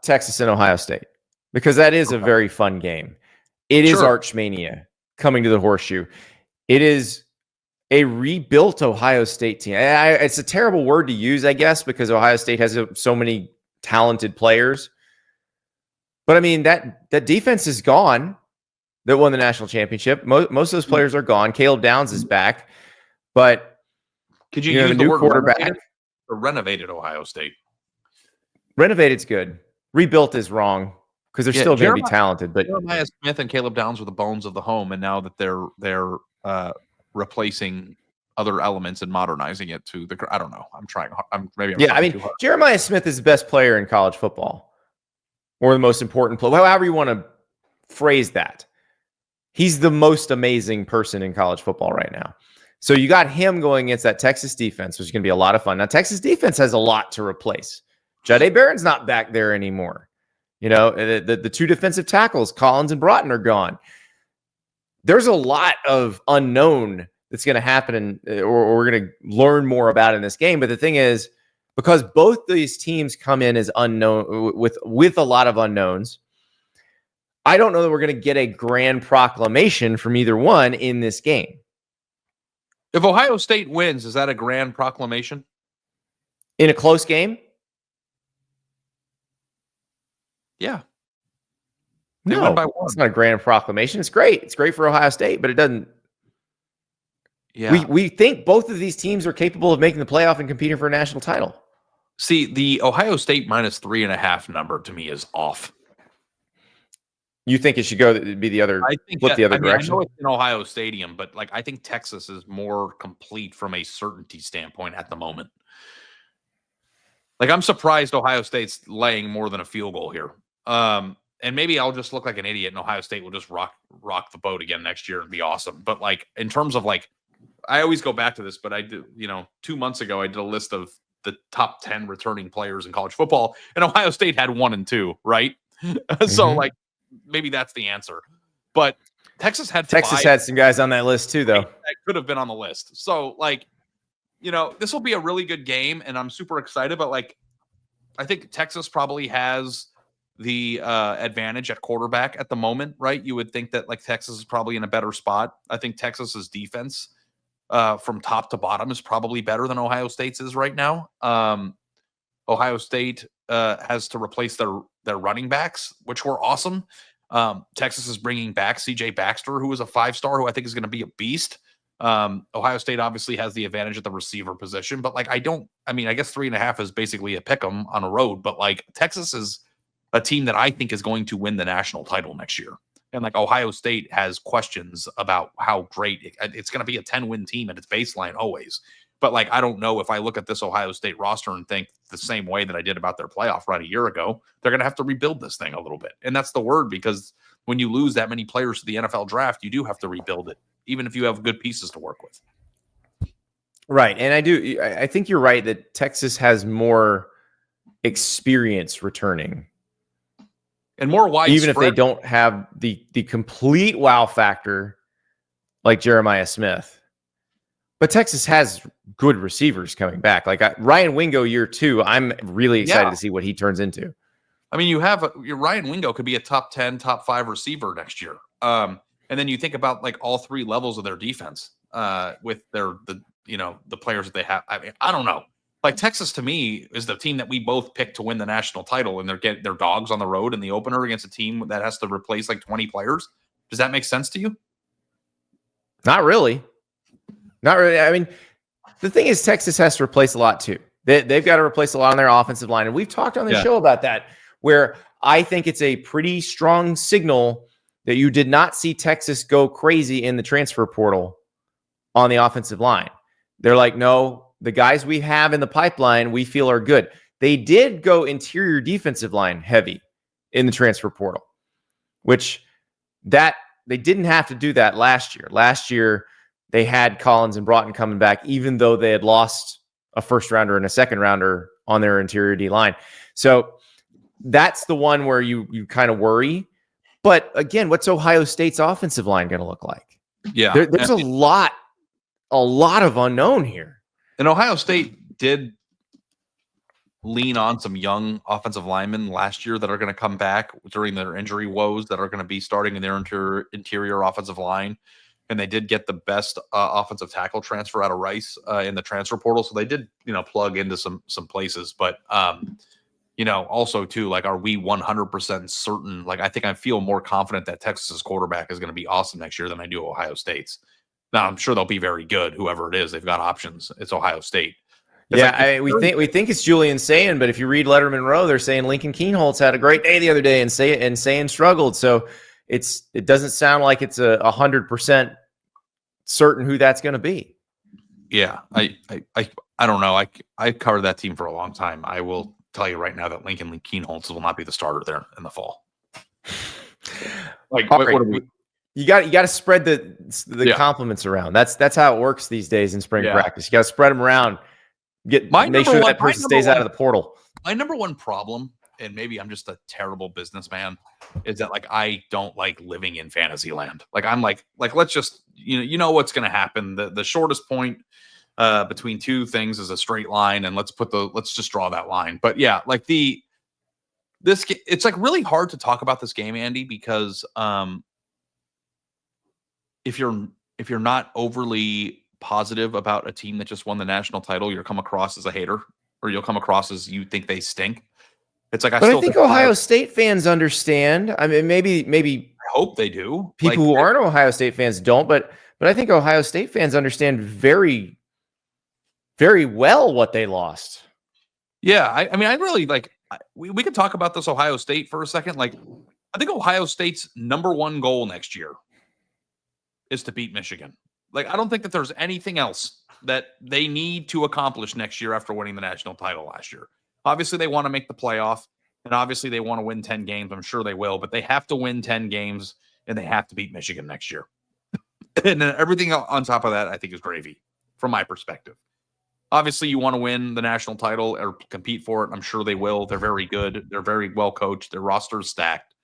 Texas and Ohio State because that is a very fun game. It is Archmania coming to the Horseshoe. It is a rebuilt Ohio State team. It's a terrible word to use, I guess, because Ohio State has so many talented players. But I mean, that defense is gone that won the national championship. Most of those players are gone. Caleb Downs is back. But could you use the word quarterback or renovated Ohio State? Renovated's good. Rebuilt is wrong because they're still going to be talented. But Jeremiah Smith and Caleb Downs were the bones of the home, and now that they're replacing other elements and modernizing it to the. I don't know. Jeremiah Smith is the best player in college football, or the most important player. However you want to phrase that, he's the most amazing person in college football right now. So you got him going against that Texas defense, which is going to be a lot of fun. Now Texas defense has a lot to replace. Jahdae Barron's not back there anymore. You know, the two defensive tackles, Collins and Broughton, are gone. There's a lot of unknown that's going to happen or we're going to learn more about in this game. But the thing is, because both these teams come in as unknown with a lot of unknowns, I don't know that we're going to get a grand proclamation from either one in this game. If Ohio State wins, is that a grand proclamation? In a close game? Yeah. They win by one. It's not a grand proclamation. It's great. It's great for Ohio State, but it doesn't. Yeah. We think both of these teams are capable of making the playoff and competing for a national title. See, the Ohio State -3.5 number to me is off. You think it should be the other? I think the other direction. I know it's in Ohio Stadium, but I think Texas is more complete from a certainty standpoint at the moment. I'm surprised Ohio State's laying more than a field goal here. And maybe I'll just look like an idiot and Ohio State will just rock the boat again next year and be awesome. But in terms of I always go back to this, but I did, 2 months ago, I did a list of the top 10 returning players in college football, and Ohio State had 1 and 2, right? Mm-hmm. So maybe that's the answer. But Texas had some guys on that list too, though. That could have been on the list. So this will be a really good game, and I'm super excited. But I think Texas probably has the advantage at quarterback at the moment, right? You would think that Texas is probably in a better spot. I think Texas's defense from top to bottom is probably better than Ohio State's is right now. Ohio State has to replace their running backs, which were awesome. Texas is bringing back C.J. Baxter, who is a 5-star, who I think is going to be a beast. Ohio State obviously has the advantage at the receiver position, but I guess 3.5 is basically a pick 'em on a road, but Texas is a team that I think is going to win the national title next year. And Ohio State has questions about how great it's going to be a 10-win team at its baseline always. But I don't know if I look at this Ohio State roster and think the same way that I did about their playoff run a year ago, they're going to have to rebuild this thing a little bit. And that's the word, because when you lose that many players to the NFL draft, you do have to rebuild it, even if you have good pieces to work with. Right. And I think you're right that Texas has more experience returning. And more widespread. Even if they don't have the complete wow factor like Jeremiah Smith. But Texas has good receivers coming back. Ryan Wingo year 2, I'm really excited to see what he turns into. I mean, your Ryan Wingo could be a top 10, top 5 receiver next year. And then you think about all 3 levels of their defense with the players that they have. I mean, I don't know. Texas to me is the team that we both picked to win the national title, and they're getting their dogs on the road in the opener against a team that has to replace 20 players. Does that make sense to you? Not really. Not really. I mean, the thing is, Texas has to replace a lot too. They've got to replace a lot on their offensive line, and we've talked on the show about that, where I think it's a pretty strong signal that you did not see Texas go crazy in the transfer portal on the offensive line. They're like, no, the guys we have in the pipeline, we feel are good. They did go interior defensive line heavy in the transfer portal, which they didn't have to do that last year. Last year, they had Collins and Broughton coming back, even though they had lost a first rounder and a second rounder on their interior D line. So that's the one where you kind of worry. But again, what's Ohio State's offensive line going to look like? Yeah, there's a lot of unknown here. And Ohio State did lean on some young offensive linemen last year that are going to come back during their injury woes that are going to be starting in their interior offensive line. And they did get the best offensive tackle transfer out of Rice in the transfer portal. So they did, plug into some places. But, also too, like, are we 100% certain? Like, I feel more confident that Texas's quarterback is going to be awesome next year than I do Ohio State's. Now, I'm sure they'll be very good, whoever it is. They've got options. It's Ohio State. We think it's Julian Sayin, but if you read Letterman Row, they're saying Lincoln Keenholz had a great day the other day, and Sayin struggled. So it doesn't sound like it's 100% certain who that's going to be. Yeah, I don't know. I covered that team for a long time. I will tell you right now that Lincoln Keenholz will not be the starter there in the fall. Like, what are we? You got to spread the compliments around. That's how it works these days in spring practice. You got to spread them around. Make sure that person stays out of the portal. My number one problem, and maybe I'm just a terrible businessman, is that like I don't like living in fantasy land. Like I'm like let's just what's going to happen. The shortest point between two things is a straight line, and let's just draw that line. But yeah, like it's like really hard to talk about this game, Andy, because if you're not overly positive about a team that just won the national title, you'll come across as a hater, or you'll come across as you think they stink. It's like I think Ohio State fans understand. I mean, maybe I hope they do. People who aren't Ohio State fans don't, but I think Ohio State fans understand very, very well what they lost. Yeah, I mean, I really like. We could talk about this Ohio State for a second. Like, I think Ohio State's number one goal next year is to beat Michigan. Like, I don't think that there's anything else that they need to accomplish next year after winning the national title last year. Obviously, they want to make the playoff, and obviously they want to win 10 games. I'm sure they will, but they have to win 10 games, and they have to beat Michigan next year. And then everything on top of that, I think, is gravy from my perspective. Obviously, you want to win the national title or compete for it. I'm sure they will. They're very good. They're very well coached. Their roster is stacked.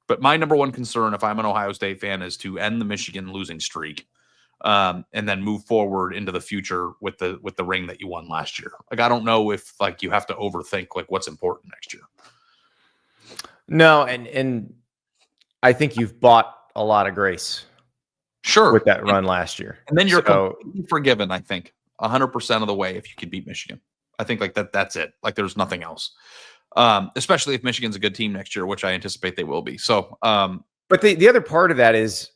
But my number one concern, if I'm an Ohio State fan, is to end the Michigan losing streak. And then move forward into the future with the ring that you won last year. Like, I don't know if like you have to overthink like what's important next year. No, and I think you've bought a lot of grace. Sure. With that run last year. And then you're completely forgiven, I think, 100% of the way if you can beat Michigan. I think like that's it. Like there's nothing else. Especially if Michigan's a good team next year, which I anticipate they will be. So but the other part of that is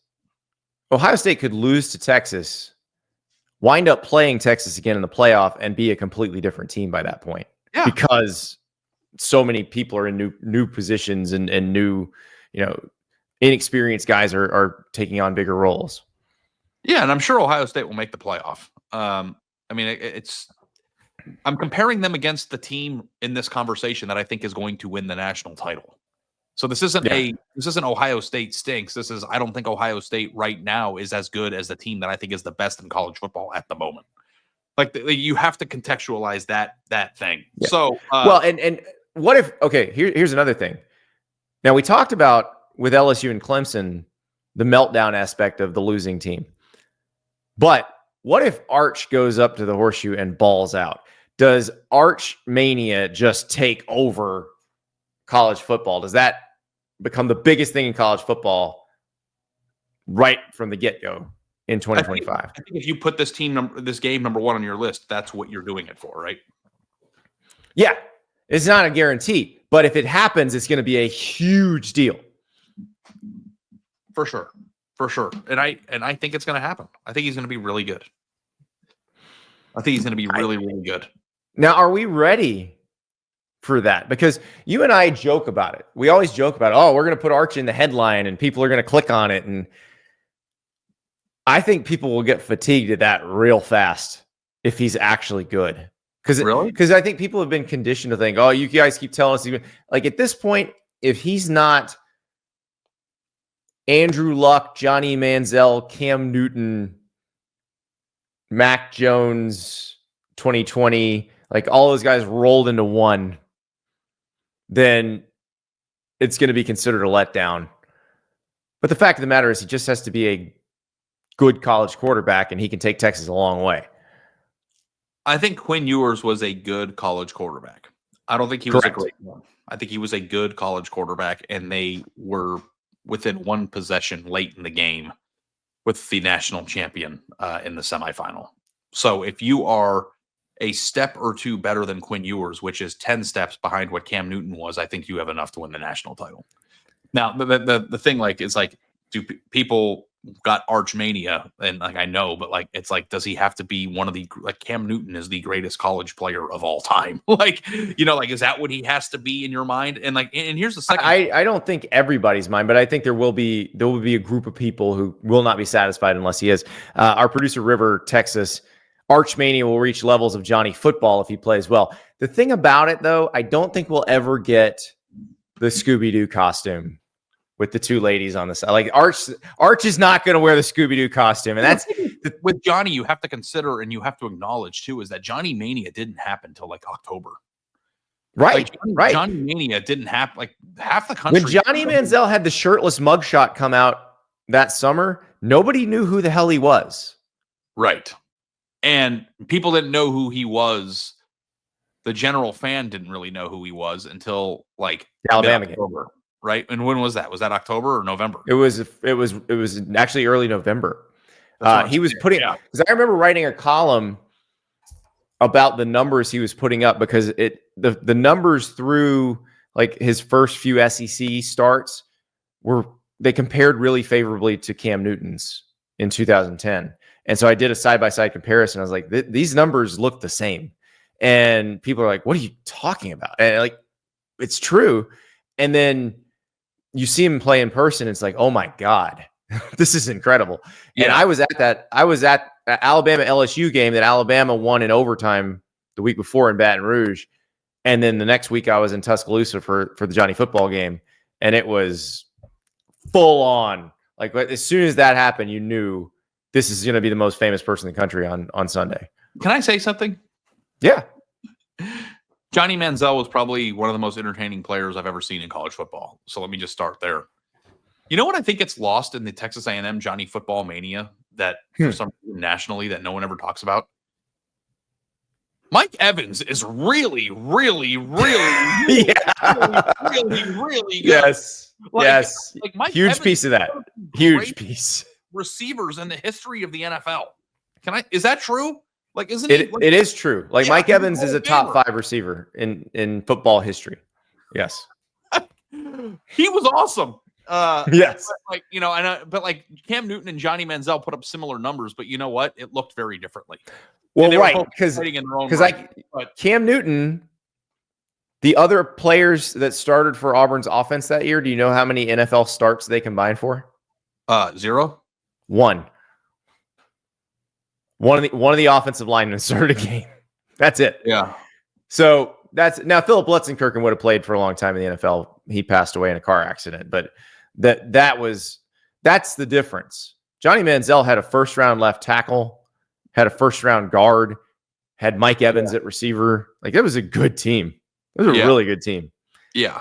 Ohio State could lose to Texas, wind up playing Texas again in the playoff, and be a completely different team by that point. Yeah. Because so many people are in new positions and new, inexperienced guys are taking on bigger roles. Yeah, and I'm sure Ohio State will make the playoff. I mean, I'm comparing them against the team in this conversation that I think is going to win the national title. So this isn't Ohio State stinks. I don't think Ohio State right now is as good as the team that I think is the best in college football at the moment. Like you have to contextualize that thing. Yeah. So and what if here's another thing. Now we talked about with LSU and Clemson the meltdown aspect of the losing team, but what if Arch goes up to the Horseshoe and balls out? Does Arch mania just take over college football? Does that become the biggest thing in college football right from the get-go in 2025? I think if you put this game number one on your list, that's what you're doing it for, right? Yeah, it's not a guarantee, but if it happens, it's going to be a huge deal. For sure. And I think it's going to happen. I think he's going to be really good. I think he's going to be really, really good. Now, are we ready for that? Because you and I joke about it. We always joke about, we're going to put Arch in the headline and people are going to click on it. And I think people will get fatigued at that real fast if he's actually good. Because I think people have been conditioned to think, you guys keep telling us. Like at this point, if he's not Andrew Luck, Johnny Manziel, Cam Newton, Mac Jones, 2020, like all those guys rolled into one, then it's going to be considered a letdown. But the fact of the matter is he just has to be a good college quarterback, and he can take Texas a long way. I think Quinn Ewers was a good college quarterback. I don't think he was a great one. I think he was a good college quarterback, and they were within one possession late in the game with the national champion in the semifinal. So if you are a step or two better than Quinn Ewers, which is 10 steps behind what Cam Newton was, I think you have enough to win the national title. Now, the thing is do people got arch mania? And I know, but it's does he have to be one of the, Cam Newton is the greatest college player of all time? Is that what he has to be in your mind? And and here's the second. I don't think everybody's mind, but I think there will be a group of people who will not be satisfied unless he is. Our producer River, Texas, Archmania will reach levels of Johnny Football if he plays well. The thing about it, though, I don't think we'll ever get the Scooby-Doo costume with the two ladies on the side. Arch is not going to wear the Scooby-Doo costume. And that's with Johnny, you have to consider and you have to acknowledge too, is that Johnny Mania didn't happen until October. Right. Johnny Mania didn't happen. Half the country. When Johnny Manziel had the shirtless mugshot come out that summer, nobody knew who the hell he was. Right. And people didn't know who he was. The general fan didn't really know who he was until the Alabama game. Right. And when was that? Was that October or November? It was actually early November. He was putting, because I remember writing a column about the numbers he was putting up, because the numbers through his first few SEC starts they compared really favorably to Cam Newton's in 2010. And so I did a side-by-side comparison. I was like, these numbers look the same. And people are like, what are you talking about? And it's true. And then you see him play in person. It's like, oh my God, this is incredible. Yeah. And I was at Alabama LSU game that Alabama won in overtime the week before in Baton Rouge. And then the next week I was in Tuscaloosa for the Johnny Football game. And it was full on. As soon as that happened, you knew this is going to be the most famous person in the country on Sunday. Can I say something? Yeah. Johnny Manziel was probably one of the most entertaining players I've ever seen in college football. So let me just start there. You know what I think gets lost in the Texas A&M Johnny Football mania that for some reason nationally that no one ever talks about? Mike Evans is really, really, really, really good. Yes. Yes. Mike huge Evans piece of that. Huge piece. Receivers in the history of the NFL. Is that true? Isn't it? It is true. Mike Evans is a top 5 receiver in football history. Yes. He was awesome. Yes. But Cam Newton and Johnny Manziel put up similar numbers, but you know what? It looked very differently. Well, right, because Cam Newton, the other players that started for Auburn's offense that year, do you know how many NFL starts they combined for? 0. One of the offensive linemen started a game. That's it. Yeah. So now Philip Lutzenkirchen would have played for a long time in the NFL. He passed away in a car accident, but that's the difference. Johnny Manziel had a first-round left tackle, had a first-round guard, had Mike Evans at receiver. It was a good team. It was a really good team. Yeah.